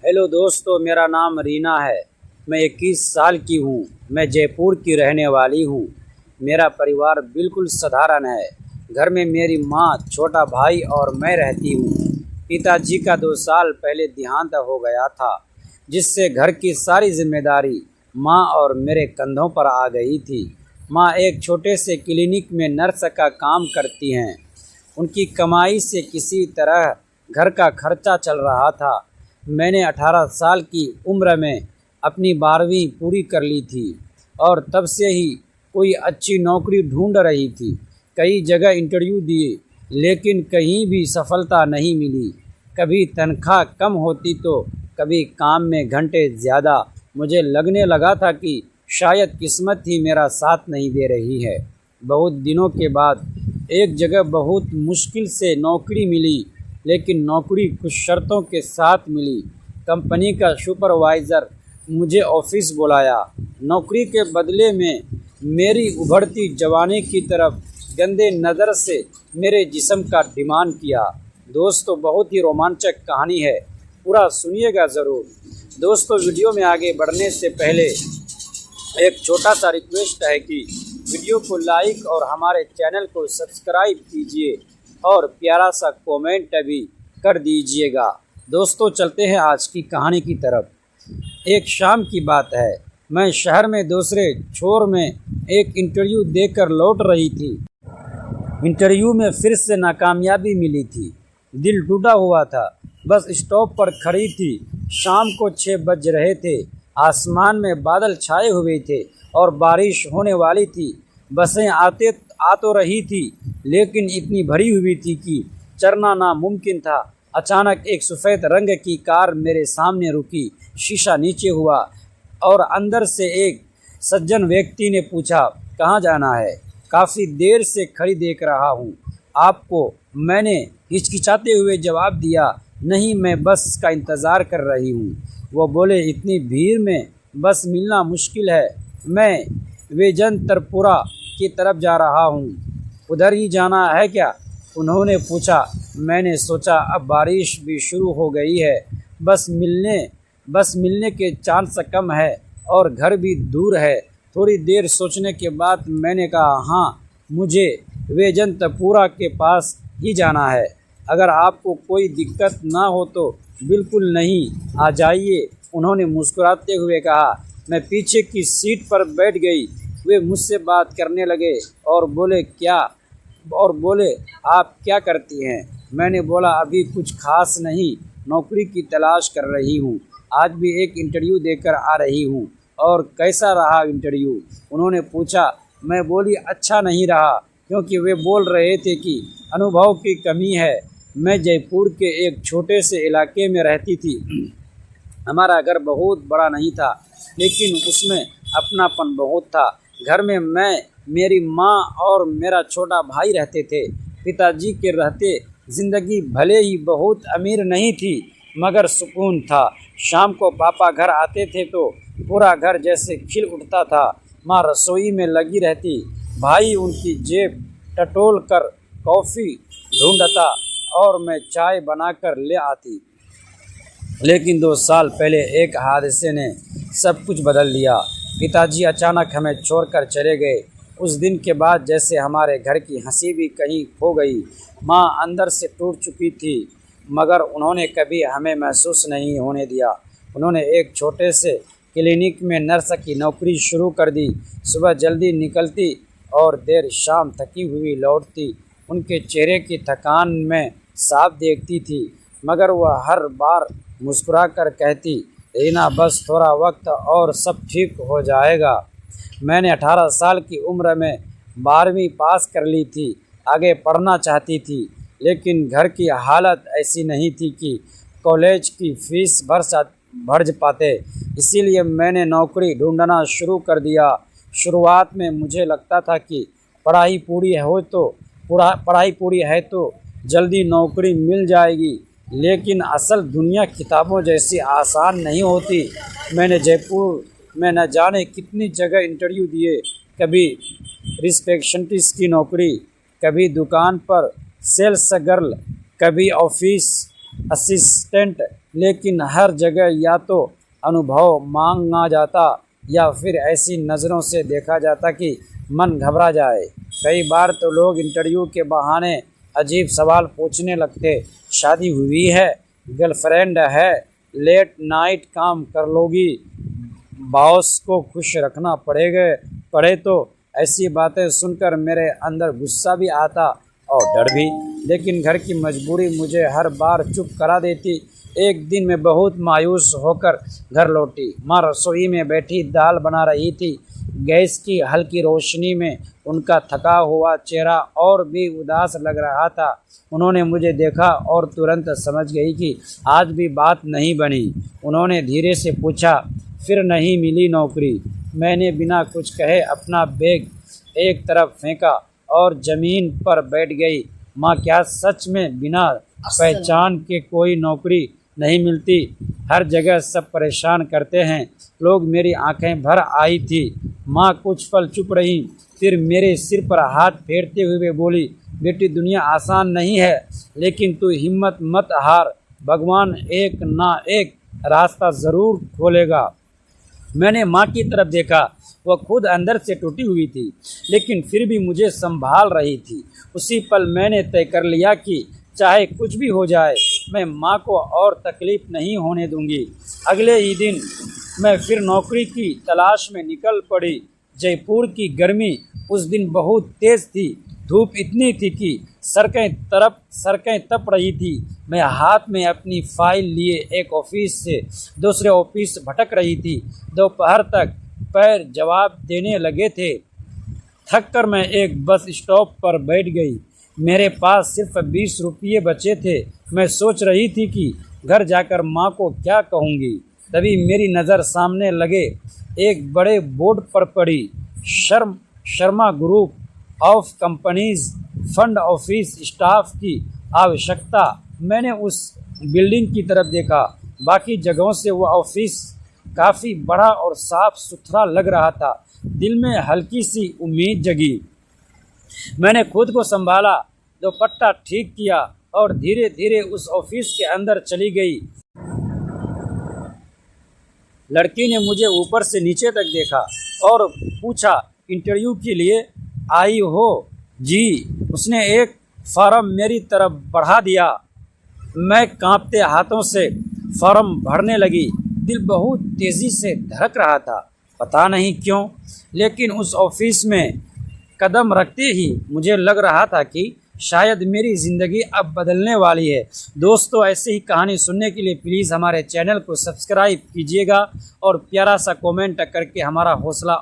Hello दोस्तों, मेरा नाम रीना है। मैं 21 साल की हूँ। मैं जयपुर की रहने वाली हूँ। मेरा परिवार बिल्कुल साधारण है। घर में मेरी माँ, छोटा भाई और मैं रहती हूँ। पिताजी का 2 साल पहले देहांत हो गया था, जिससे घर की सारी जिम्मेदारी माँ और मेरे कंधों पर आ गई थी। माँ एक छोटे से क्लिनिक में नर्स का काम करती हैं। उनकी कमाई से किसी तरह घर का खर्चा चल रहा था। मैंने 18 साल की उम्र में अपनी 12वीं पूरी कर ली थी और तब से ही कोई अच्छी नौकरी ढूंढ रही थी। कई जगह इंटरव्यू दिए, लेकिन कहीं भी सफलता नहीं मिली। कभी तनख्वाह कम होती तो कभी काम में घंटे ज़्यादा। मुझे लगने लगा था कि शायद किस्मत ही मेरा साथ नहीं दे रही है। बहुत दिनों के बाद एक जगह बहुत मुश्किल से नौकरी मिली, लेकिन नौकरी कुछ शर्तों के साथ मिली। कंपनी का सुपरवाइज़र मुझे ऑफिस बुलाया। नौकरी के बदले में मेरी उभरती जवानी की तरफ गंदे नज़र से मेरे जिस्म का डिमांड किया। दोस्तों, बहुत ही रोमांचक कहानी है, पूरा सुनिएगा ज़रूर। दोस्तों, वीडियो में आगे बढ़ने से पहले एक छोटा सा रिक्वेस्ट है कि वीडियो को लाइक और हमारे चैनल को सब्सक्राइब कीजिए और प्यारा सा कमेंट भी कर दीजिएगा। दोस्तों, चलते हैं आज की कहानी की तरफ। एक शाम की बात है। मैं शहर में दूसरे छोर में एक इंटरव्यू देकर लौट रही थी। इंटरव्यू में फिर से नाकामयाबी मिली थी। दिल टूटा हुआ था। बस स्टॉप पर खड़ी थी। शाम को 6 बज रहे थे। आसमान में बादल छाए हुए थे और बारिश होने वाली थी। बसें आ तो रही थी, लेकिन इतनी भरी हुई थी कि चढ़ना नामुमकिन था। अचानक एक सफ़ेद रंग की कार मेरे सामने रुकी। शीशा नीचे हुआ और अंदर से एक सज्जन व्यक्ति ने पूछा, कहाँ जाना है? काफ़ी देर से खड़ी देख रहा हूँ आपको, मैंने हिचकिचाते हुए जवाब दिया। नहीं, मैं बस का इंतज़ार कर रही हूँ। वो बोले, इतनी भीड़ में बस मिलना मुश्किल है। मैं वेजंतरपुरा की तरफ जा रहा हूँ, उधर ही जाना है क्या? उन्होंने पूछा। मैंने सोचा अब बारिश भी शुरू हो गई है, बस मिलने के चांस कम है और घर भी दूर है। थोड़ी देर सोचने के बाद मैंने कहा, हाँ, मुझे वेजंतपुरा के पास ही जाना है। अगर आपको कोई दिक्कत ना हो तो बिल्कुल नहीं, आ जाइए। उन्होंने मुस्कुराते हुए कहा। मैं पीछे की सीट पर बैठ गई। वे मुझसे बात करने लगे और बोले आप क्या करती हैं? मैंने बोला, अभी कुछ खास नहीं, नौकरी की तलाश कर रही हूँ। आज भी एक इंटरव्यू देकर आ रही हूँ। और कैसा रहा इंटरव्यू? उन्होंने पूछा। मैं बोली, अच्छा नहीं रहा, क्योंकि वे बोल रहे थे कि अनुभव की कमी है। मैं जयपुर के एक छोटे से इलाके में रहती थी। हमारा घर बहुत बड़ा नहीं था, लेकिन उसमें अपनापन बहुत था। घर में मैं, मेरी माँ और मेरा छोटा भाई रहते थे। पिताजी के रहते ज़िंदगी भले ही बहुत अमीर नहीं थी, मगर सुकून था। शाम को पापा घर आते थे तो पूरा घर जैसे खिल उठता था। माँ रसोई में लगी रहती, भाई उनकी जेब टटोल कर कॉफ़ी ढूंढता और मैं चाय बनाकर ले आती। लेकिन 2 साल पहले एक हादसे ने सब कुछ बदल दिया। पिताजी अचानक हमें छोड़कर चले गए। उस दिन के बाद जैसे हमारे घर की हंसी भी कहीं खो गई। माँ अंदर से टूट चुकी थी, मगर उन्होंने कभी हमें महसूस नहीं होने दिया। उन्होंने एक छोटे से क्लिनिक में नर्स की नौकरी शुरू कर दी। सुबह जल्दी निकलती और देर शाम थकी हुई लौटती। उनके चेहरे की थकान में साफ देखती थी, मगर वह हर बार मुस्कुरा कर कहती, रीना, बस थोड़ा वक्त और सब ठीक हो जाएगा। मैंने 18 साल की उम्र में 12वीं पास कर ली थी। आगे पढ़ना चाहती थी, लेकिन घर की हालत ऐसी नहीं थी कि कॉलेज की फीस भर पाते। इसीलिए मैंने नौकरी ढूंढना शुरू कर दिया। शुरुआत में मुझे लगता था कि पढ़ाई पूरी है तो जल्दी नौकरी मिल जाएगी, लेकिन असल दुनिया किताबों जैसी आसान नहीं होती। मैंने जयपुर में न जाने कितनी जगह इंटरव्यू दिए, कभी रिसेप्शनिस्ट की नौकरी, कभी दुकान पर सेल्स गर्ल, कभी ऑफिस असिस्टेंट, लेकिन हर जगह या तो अनुभव मांगा जाता या फिर ऐसी नज़रों से देखा जाता कि मन घबरा जाए। कई बार तो लोग इंटरव्यू के बहाने अजीब सवाल पूछने लगते, शादी हुई है, गर्लफ्रेंड है, लेट नाइट काम कर लोगी, बॉस को खुश रखना पड़े तो। ऐसी बातें सुनकर मेरे अंदर गुस्सा भी आता और डर भी, लेकिन घर की मजबूरी मुझे हर बार चुप करा देती। एक दिन मैं बहुत मायूस होकर घर लौटी। माँ रसोई में बैठी दाल बना रही थी। गैस की हल्की रोशनी में उनका थका हुआ चेहरा और भी उदास लग रहा था। उन्होंने मुझे देखा और तुरंत समझ गई कि आज भी बात नहीं बनी। उन्होंने धीरे से पूछा, फिर नहीं मिली नौकरी? मैंने बिना कुछ कहे अपना बैग एक तरफ फेंका और ज़मीन पर बैठ गई। माँ, क्या सच में बिना पहचान के कोई नौकरी नहीं मिलती? हर जगह सब परेशान करते हैं। लोग मेरी आंखें भर आई थी। माँ कुछ पल चुप रही, फिर मेरे सिर पर हाथ फेरते हुए बोली, बेटी, दुनिया आसान नहीं है, लेकिन तू हिम्मत मत हार, भगवान एक ना एक रास्ता ज़रूर खोलेगा। मैंने माँ की तरफ देखा। वह खुद अंदर से टूटी हुई थी, लेकिन फिर भी मुझे संभाल रही थी। उसी पल मैंने तय कर लिया कि चाहे कुछ भी हो जाए, मैं माँ को और तकलीफ नहीं होने दूंगी। अगले ही दिन मैं फिर नौकरी की तलाश में निकल पड़ी। जयपुर की गर्मी उस दिन बहुत तेज़ थी। धूप इतनी थी कि सड़कें तप रही थी। मैं हाथ में अपनी फाइल लिए एक ऑफिस से दूसरे ऑफिस भटक रही थी। दोपहर तक पैर जवाब देने लगे थे। थक कर मैं एक बस स्टॉप पर बैठ गई। मेरे पास सिर्फ 20 रुपये बचे थे। मैं सोच रही थी कि घर जाकर माँ को क्या कहूँगी। तभी मेरी नज़र सामने लगे एक बड़े बोर्ड पर पड़ी, Sharma group of companies fund office staff की आवश्यकता। मैंने उस बिल्डिंग की तरफ देखा। बाकी जगहों से वह ऑफिस काफ़ी बड़ा और साफ सुथरा लग रहा था। दिल में हल्की सी उम्मीद जगी। मैंने खुद को संभाला, दुपट्टा ठीक किया और धीरे धीरे उस ऑफिस के अंदर चली गई। लड़की ने मुझे ऊपर से नीचे तक देखा और पूछा, इंटरव्यू के लिए आई हो? जी। उसने एक फॉर्म मेरी तरफ बढ़ा दिया। मैं कांपते हाथों से फॉर्म भरने लगी। दिल बहुत तेज़ी से धड़क रहा था, पता नहीं क्यों, लेकिन उस ऑफिस में कदम रखते ही मुझे लग रहा था कि शायद मेरी ज़िंदगी अब बदलने वाली है। दोस्तों, ऐसे ही कहानी सुनने के लिए प्लीज़ हमारे चैनल को सब्सक्राइब कीजिएगा और प्यारा सा कमेंट करके हमारा हौसला